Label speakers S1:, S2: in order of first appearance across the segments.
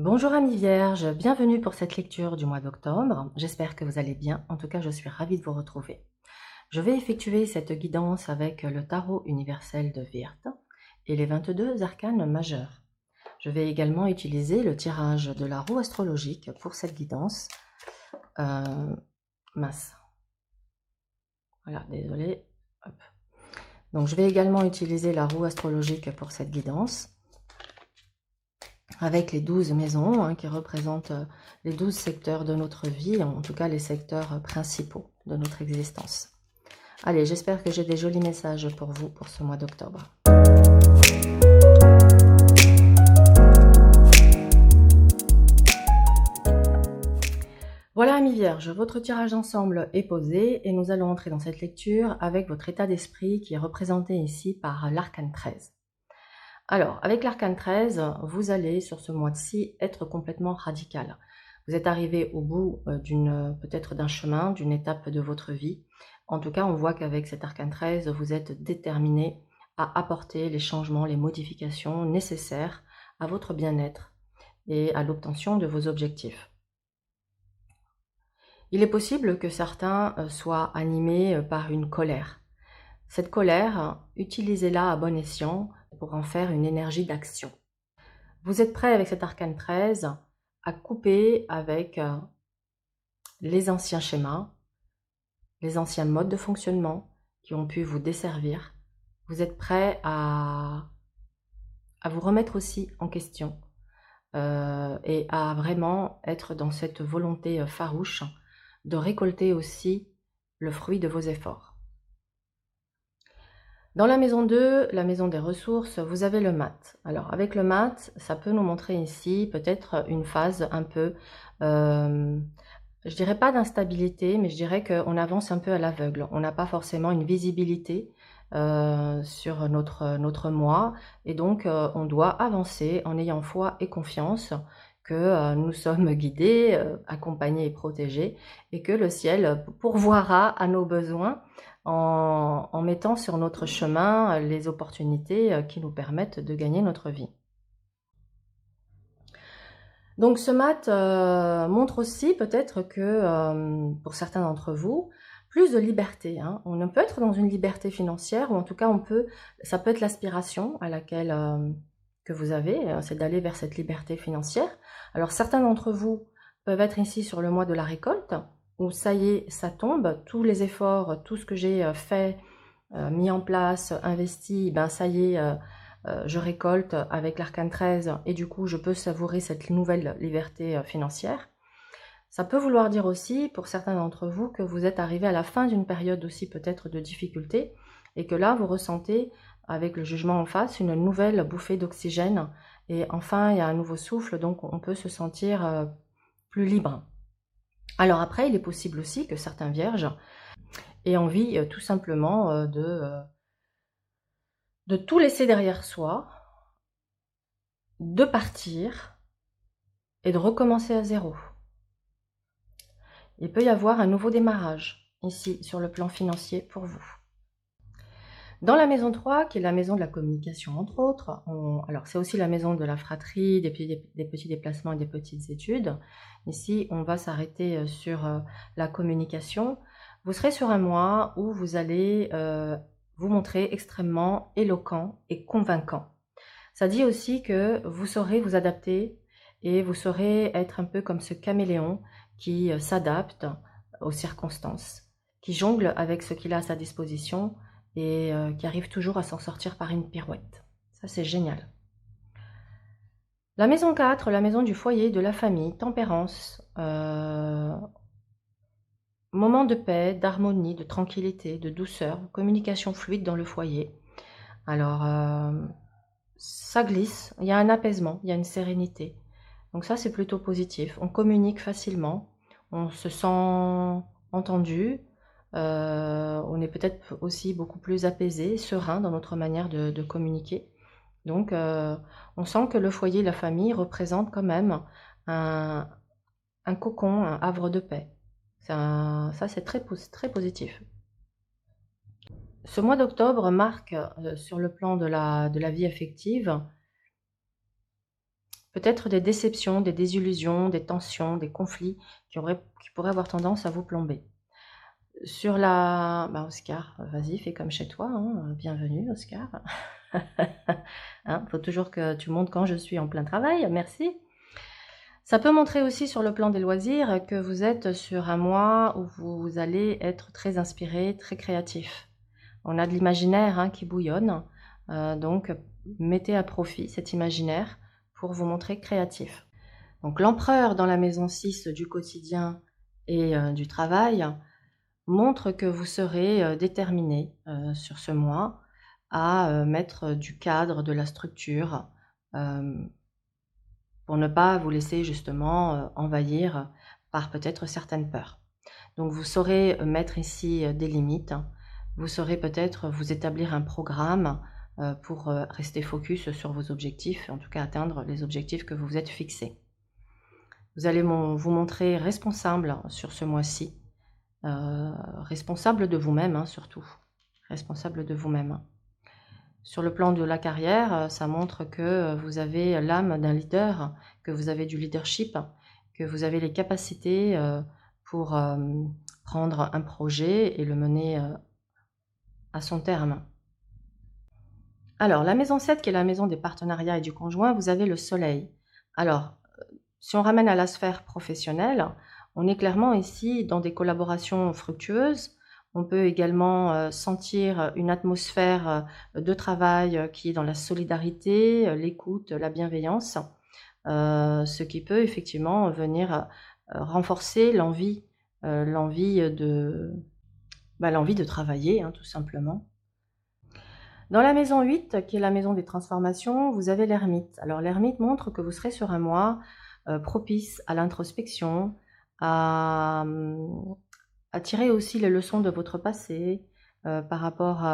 S1: Bonjour amis vierges, bienvenue pour cette lecture du mois d'octobre. J'espère que vous allez bien, en tout cas je suis ravie de vous retrouver. Je vais effectuer cette guidance avec le tarot universel de Wirth et les 22 arcanes majeurs. Je vais également utiliser le tirage de la roue astrologique pour cette guidance. Mince. Voilà, désolé. Hop. Donc je vais également utiliser la roue astrologique pour cette guidance, avec les 12 maisons qui représentent les 12 secteurs de notre vie, en tout cas les secteurs principaux de notre existence. Allez, j'espère que j'ai des jolis messages pour vous pour ce mois d'octobre. Voilà amis vierges, votre tirage d'ensemble est posé et nous allons entrer dans cette lecture avec votre état d'esprit qui est représenté ici par l'arcane 13. Alors, avec l'arcane 13, vous allez, sur ce mois-ci, être complètement radical. Vous êtes arrivé au bout peut-être d'un chemin, d'une étape de votre vie. En tout cas, on voit qu'avec cet arcane 13, vous êtes déterminé à apporter les changements, les modifications nécessaires à votre bien-être et à l'obtention de vos objectifs. Il est possible que certains soient animés par une colère. Cette colère, utilisez-la à bon escient pour en faire une énergie d'action. Vous êtes prêt avec cet arcane 13 à couper avec les anciens schémas, les anciens modes de fonctionnement qui ont pu vous desservir. Vous êtes prêt à vous remettre aussi en question et à vraiment être dans cette volonté farouche de récolter aussi le fruit de vos efforts. Dans la maison 2, la maison des ressources, vous avez le mat. Alors avec le mat, ça peut nous montrer ici peut-être une phase un peu, je dirais pas d'instabilité, mais je dirais qu'on avance un peu à l'aveugle. On n'a pas forcément une visibilité sur notre mois et donc on doit avancer en ayant foi et confiance que nous sommes guidés, accompagnés et protégés et que le ciel pourvoira à nos besoins en mettant sur notre chemin les opportunités qui nous permettent de gagner notre vie. Donc ce mat montre aussi peut-être que pour certains d'entre vous, plus de liberté. On peut être dans une liberté financière ou en tout cas ça peut être l'aspiration à laquelle que vous avez, c'est d'aller vers cette liberté financière. Alors certains d'entre vous peuvent être ici sur le mois de la récolte, où ça y est, ça tombe, tous les efforts, tout ce que j'ai fait, mis en place, investi, ben ça y est, je récolte avec l'arcane 13 et du coup je peux savourer cette nouvelle liberté financière. Ça peut vouloir dire aussi pour certains d'entre vous que vous êtes arrivé à la fin d'une période aussi peut-être de difficulté et que là vous ressentez avec le jugement en face une nouvelle bouffée d'oxygène et enfin il y a un nouveau souffle, donc on peut se sentir plus libre. Alors après il est possible aussi que certains vierges aient envie tout simplement de tout laisser derrière soi, de partir et de recommencer à zéro. Il peut y avoir un nouveau démarrage ici sur le plan financier pour vous. Dans la maison 3, qui est la maison de la communication entre autres, alors c'est aussi la maison de la fratrie, des petits déplacements et des petites études. Ici, on va s'arrêter sur la communication. Vous serez sur un mois où vous allez vous montrer extrêmement éloquent et convaincant. Ça dit aussi que vous saurez vous adapter et vous saurez être un peu comme ce caméléon qui s'adapte aux circonstances, qui jongle avec ce qu'il a à sa disposition et qui arrive toujours à s'en sortir par une pirouette. Ça, c'est génial. La maison 4, la maison du foyer, de la famille, tempérance, moment de paix, d'harmonie, de tranquillité, de douceur, communication fluide dans le foyer. Alors, ça glisse, il y a un apaisement, il y a une sérénité. Donc ça, c'est plutôt positif. On communique facilement, on se sent entendu, on est peut-être aussi beaucoup plus apaisé, serein dans notre manière de communiquer. Donc, on sent que le foyer, la famille représente quand même un cocon, un havre de paix. Ça, c'est très positif. Ce mois d'octobre marque, sur le plan de la vie affective, peut-être des déceptions, des désillusions, des tensions, des conflits qui pourraient avoir tendance à vous plomber. Sur la... Bah Oscar, vas-y, fais comme chez toi, hein. Bienvenue Oscar. Hein, faut toujours que tu montres quand je suis en plein travail, merci. Ça peut montrer aussi sur le plan des loisirs que vous êtes sur un mois où vous allez être très inspiré, très créatif. On a de l'imaginaire hein, qui bouillonne, donc mettez à profit cet imaginaire pour vous montrer créatif. Donc l'empereur dans la maison 6 du quotidien et du travail montre que vous serez déterminé sur ce mois à mettre du cadre, de la structure, pour ne pas vous laisser justement envahir par peut-être certaines peurs. Donc vous saurez mettre ici des limites, vous saurez peut-être vous établir un programme pour rester focus sur vos objectifs, en tout cas atteindre les objectifs que vous vous êtes fixés. Vous allez vous montrer responsable sur ce mois-ci, responsable de vous-même hein, surtout, responsable de vous-même. Sur le plan de la carrière, ça montre que vous avez l'âme d'un leader, que vous avez du leadership, que vous avez les capacités pour prendre un projet et le mener à son terme. Alors, la maison 7, qui est la maison des partenariats et du conjoint, vous avez le soleil. Alors, si on ramène à la sphère professionnelle, on est clairement ici dans des collaborations fructueuses. On peut également sentir une atmosphère de travail qui est dans la solidarité, l'écoute, la bienveillance, ce qui peut effectivement venir renforcer l'envie de travailler, hein, tout simplement. Dans la maison 8, qui est la maison des transformations, vous avez l'ermite. Alors l'ermite montre que vous serez sur un mois propice à l'introspection, à tirer aussi les leçons de votre passé par rapport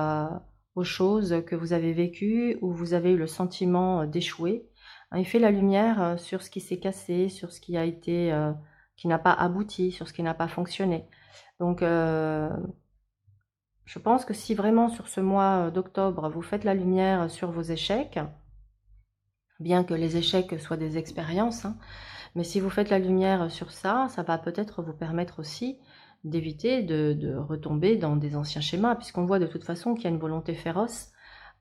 S1: aux choses que vous avez vécues ou vous avez eu le sentiment d'échouer. Il fait la lumière sur ce qui s'est cassé, sur ce qui a été, qui n'a pas abouti, sur ce qui n'a pas fonctionné. Donc, je pense que si vraiment sur ce mois d'octobre, vous faites la lumière sur vos échecs, bien que les échecs soient des expériences, hein, mais si vous faites la lumière sur ça, ça va peut-être vous permettre aussi d'éviter de retomber dans des anciens schémas, puisqu'on voit de toute façon qu'il y a une volonté féroce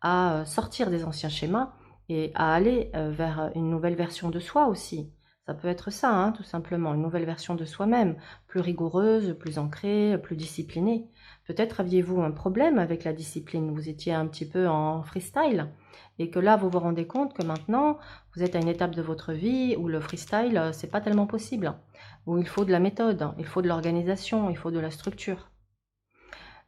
S1: à sortir des anciens schémas et à aller vers une nouvelle version de soi aussi. Ça peut être ça, hein, tout simplement, une nouvelle version de soi-même, plus rigoureuse, plus ancrée, plus disciplinée. Peut-être aviez-vous un problème avec la discipline, vous étiez un petit peu en freestyle, et que là, vous vous rendez compte que maintenant, vous êtes à une étape de votre vie où le freestyle, c'est pas tellement possible, où il faut de la méthode, il faut de l'organisation, il faut de la structure.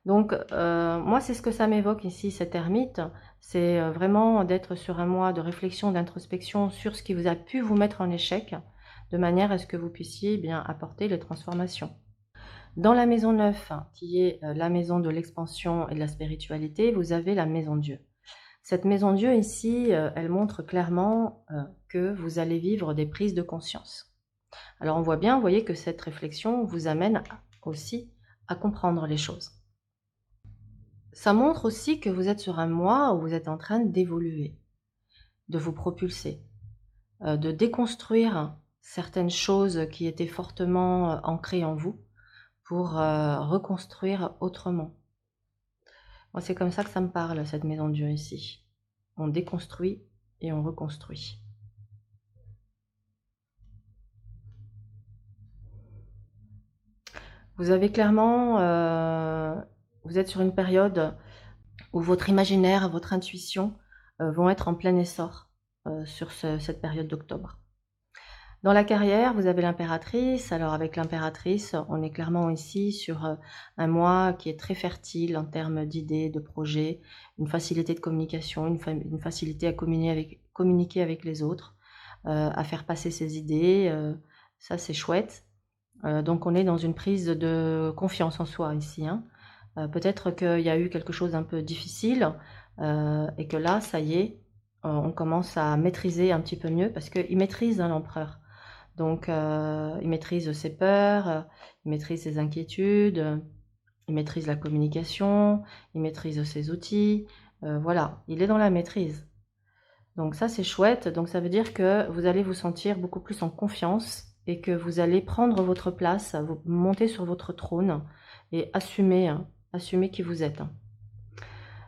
S1: Donc, moi, c'est ce que ça m'évoque ici, cette ermite, c'est vraiment d'être sur un mois de réflexion, d'introspection sur ce qui vous a pu vous mettre en échec, de manière à ce que vous puissiez bien apporter les transformations. Dans la maison 9, qui est la maison de l'expansion et de la spiritualité, vous avez la maison Dieu. Cette maison Dieu ici, elle montre clairement que vous allez vivre des prises de conscience. Alors on voit bien, vous voyez que cette réflexion vous amène aussi à comprendre les choses. Ça montre aussi que vous êtes sur un mois où vous êtes en train d'évoluer, de vous propulser, de déconstruire certaines choses qui étaient fortement ancrées en vous pour reconstruire autrement. Moi, c'est comme ça que ça me parle, cette maison de Dieu ici. On déconstruit et on reconstruit. Vous avez clairement, vous êtes sur une période où votre imaginaire, votre intuition vont être en plein essor sur cette période d'octobre. Dans la carrière, vous avez l'impératrice. Alors avec l'impératrice, on est clairement ici sur un mois qui est très fertile en termes d'idées, de projets, une facilité de communication, une facilité à communiquer avec les autres, à faire passer ses idées. Ça, c'est chouette. Donc on est dans une prise de confiance en soi ici, hein. Peut-être qu'il y a eu quelque chose d'un peu difficile et que là, ça y est, on commence à maîtriser un petit peu mieux parce qu'il maîtrise hein, l'empereur. Donc, il maîtrise ses peurs, il maîtrise ses inquiétudes, il maîtrise la communication, il maîtrise ses outils. Voilà, il est dans la maîtrise. Donc ça, c'est chouette. Donc ça veut dire que vous allez vous sentir beaucoup plus en confiance et que vous allez prendre votre place, vous monter sur votre trône et assumer, assumer qui vous êtes.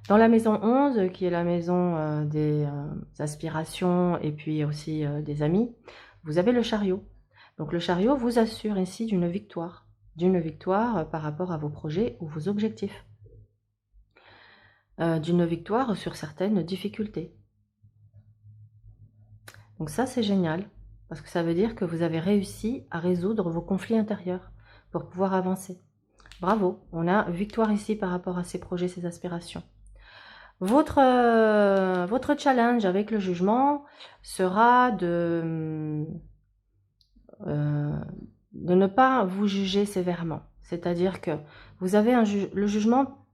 S1: Dans la maison 11, qui est la maison des aspirations et puis aussi des amis, vous avez le chariot. Donc le chariot vous assure ici d'une victoire par rapport à vos projets ou vos objectifs, d'une victoire sur certaines difficultés. Donc ça, c'est génial, parce que ça veut dire que vous avez réussi à résoudre vos conflits intérieurs pour pouvoir avancer. Bravo, on a victoire ici par rapport à ces projets, ces aspirations. Votre challenge avec le jugement sera de ne pas vous juger sévèrement. C'est-à-dire que vous avez le jugement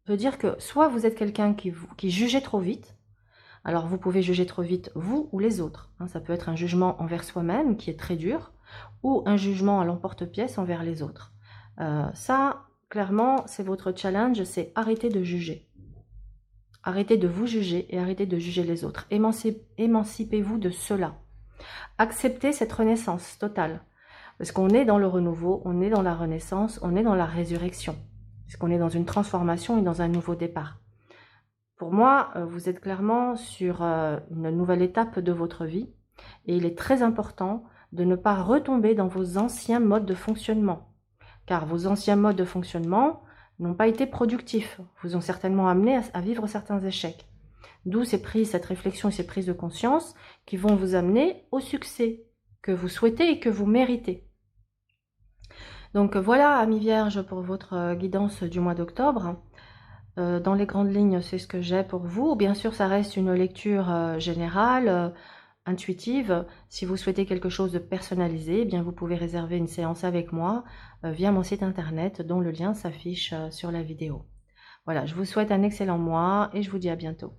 S1: peut dire que soit vous êtes quelqu'un qui jugez trop vite. Alors vous pouvez juger trop vite vous ou les autres. Ça peut être un jugement envers soi-même qui est très dur ou un jugement à l'emporte-pièce envers les autres. Ça, clairement, c'est votre challenge, c'est arrêter de juger. Arrêtez de vous juger et arrêtez de juger les autres. Émancipez-vous de cela. Acceptez cette renaissance totale. Parce qu'on est dans le renouveau, on est dans la renaissance, on est dans la résurrection. Parce qu'on est dans une transformation et dans un nouveau départ. Pour moi, vous êtes clairement sur une nouvelle étape de votre vie. Et il est très important de ne pas retomber dans vos anciens modes de fonctionnement. Car vos anciens modes de fonctionnement n'ont pas été productifs, vous ont certainement amené à vivre certains échecs. D'où cette réflexion et ces prises de conscience qui vont vous amener au succès que vous souhaitez et que vous méritez. Donc voilà, amis vierges, pour votre guidance du mois d'octobre. Dans les grandes lignes, c'est ce que j'ai pour vous. Bien sûr, ça reste une lecture générale, intuitive. Si vous souhaitez quelque chose de personnalisé, eh bien vous pouvez réserver une séance avec moi via mon site internet dont le lien s'affiche sur la vidéo. Voilà, je vous souhaite un excellent mois et je vous dis à bientôt.